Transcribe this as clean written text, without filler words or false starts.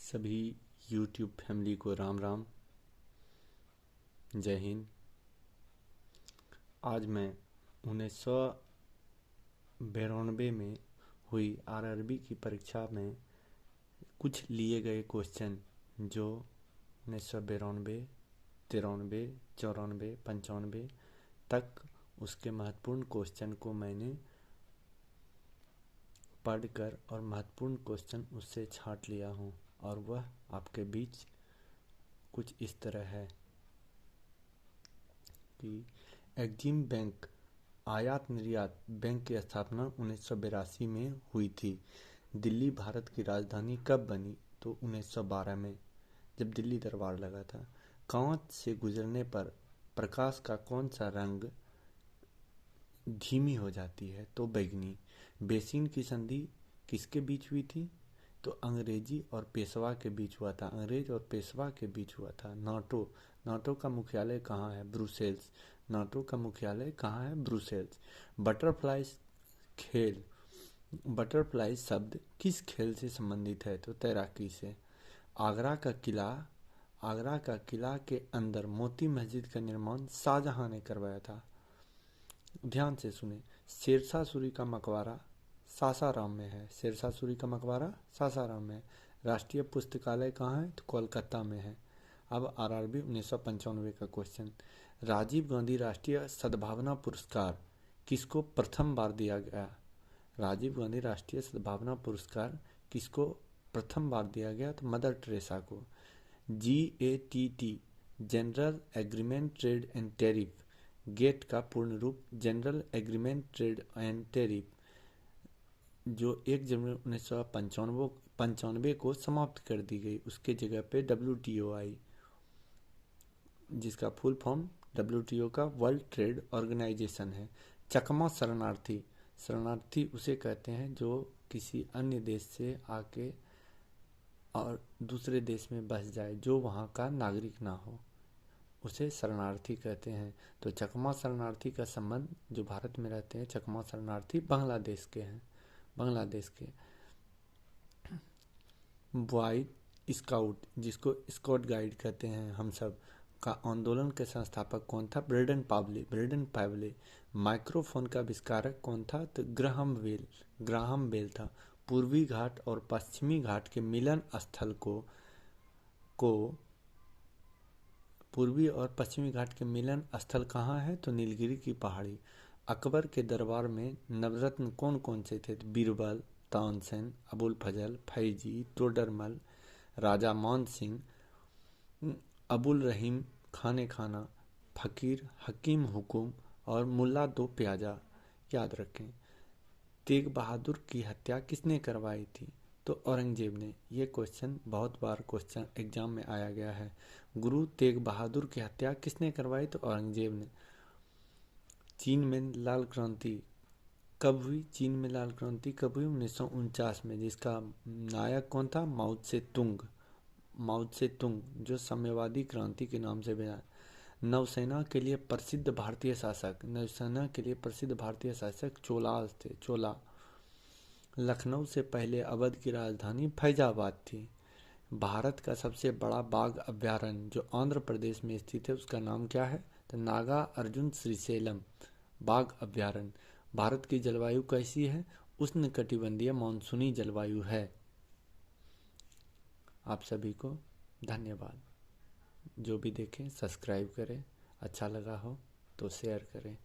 सभी YouTube family को राम राम, जय हिंद। आज मैं 1992 में हुई आरआरबी की परीक्षा में कुछ लिए गए क्वेश्चन जो 1992, 93, 94, 95 तक उसके महत्वपूर्ण क्वेश्चन को मैंने पढ़कर और महत्वपूर्ण क्वेश्चन उससे छांट लिया हूँ और वह आपके बीच कुछ इस तरह है कि एग्जिम बैंक आयात निर्यात बैंक की स्थापना 1982 में हुई थी। दिल्ली भारत की राजधानी कब बनी? तो 1912 में, जब दिल्ली दरबार लगा था। कांच से गुजरने पर प्रकाश का कौन सा रंग धीमी हो जाती है? तो बैंगनी। बेसिन की संधि किसके बीच हुई थी? तो अंग्रेजी और पेशवा के बीच हुआ था। अंग्रेज और पेशवा के बीच हुआ था। नाटो नाटो का मुख्यालय कहाँ है? ब्रुसेल्स। नाटो का मुख्यालय कहाँ है? ब्रुसेल्स। बटरफ्लाई खेल, बटरफ्लाई शब्द किस खेल से संबंधित है? तो तैराकी से। आगरा का किला के अंदर मोती मस्जिद का निर्माण शाहजहां ने करवाया था। ध्यान से सुने। शेरशाह सूरी का मकबरा सासाराम में है। शेरशाह सूरी का मकबरा सासाराम में है। राष्ट्रीय पुस्तकालय कहाँ है? तो कोलकाता में है। अब आरआरबी 1995 का क्वेश्चन। राजीव गांधी राष्ट्रीय सद्भावना पुरस्कार किसको प्रथम बार दिया गया? राजीव गांधी राष्ट्रीय सद्भावना पुरस्कार किसको प्रथम बार दिया गया? तो मदर टेरेसा को। GATT general agreement trade and tariff, GATT का पूर्ण रूप general agreement trade and tariff, जो 1 जनवरी 1995 को समाप्त कर दी गई। उसके जगह पे WTO आई, जिसका फुल फॉर्म WTO का वर्ल्ड ट्रेड ऑर्गेनाइजेशन है। चकमा शरणार्थी उसे कहते हैं जो किसी अन्य देश से आके और दूसरे देश में बस जाए, जो वहाँ का नागरिक ना हो, उसे शरणार्थी कहते हैं। तो चकमा शरणार्थी का संबंध, जो भारत में रहते हैं चकमा शरणार्थी, बांग्लादेश के हैं। बांग्लादेश के बॉय स्काउट, जिसको स्काउट गाइड कहते हैं हम सब, का आंदोलन के संस्थापक कौन था? ब्रेडन पावले। माइक्रोफोन का आविष्कारक कौन था? तो ग्राहम बेल था। पूर्वी घाट और पश्चिमी घाट के मिलन स्थल को पूर्वी और पश्चिमी घाट के मिलन स्थल कहाँ है? तो नीलगिरी की पहाड़ी। अकबर के दरबार में नवरत्न कौन कौन से थे? बीरबल, तानसेन, अबुल फजल, फैजी, तोडरमल, राजा मान सिंह, अबुल रहीम खाना, फकीर हकीम हुकुम और मुल्ला दो प्याजा। याद रखें। तेग बहादुर की हत्या किसने करवाई थी? तो औरंगजेब ने। ये क्वेश्चन बहुत बार क्वेश्चन एग्जाम में आया गया है। गुरु तेग बहादुर की हत्या किसने करवाई? तो औरंगजेब ने। चीन में लाल क्रांति कब हुई? 1949 में, जिसका नायक कौन था? माओ त्से तुंग, जो साम्यवादी क्रांति के नाम से बना। नौसेना के लिए प्रसिद्ध भारतीय शासक चोलास थे। चोला। लखनऊ से पहले अवध की राजधानी फैजाबाद थी। भारत का सबसे बड़ा बाघ अभयारण्य जो आंध्र प्रदेश में स्थित है, उसका नाम क्या है? तो नागा अर्जुन श्रीशैलम बाघ अभयारण्य। भारत की जलवायु कैसी है? उष्णकटिबंधीय मानसूनी जलवायु है। आप सभी को धन्यवाद। जो भी देखें सब्सक्राइब करें, अच्छा लगा हो तो शेयर करें।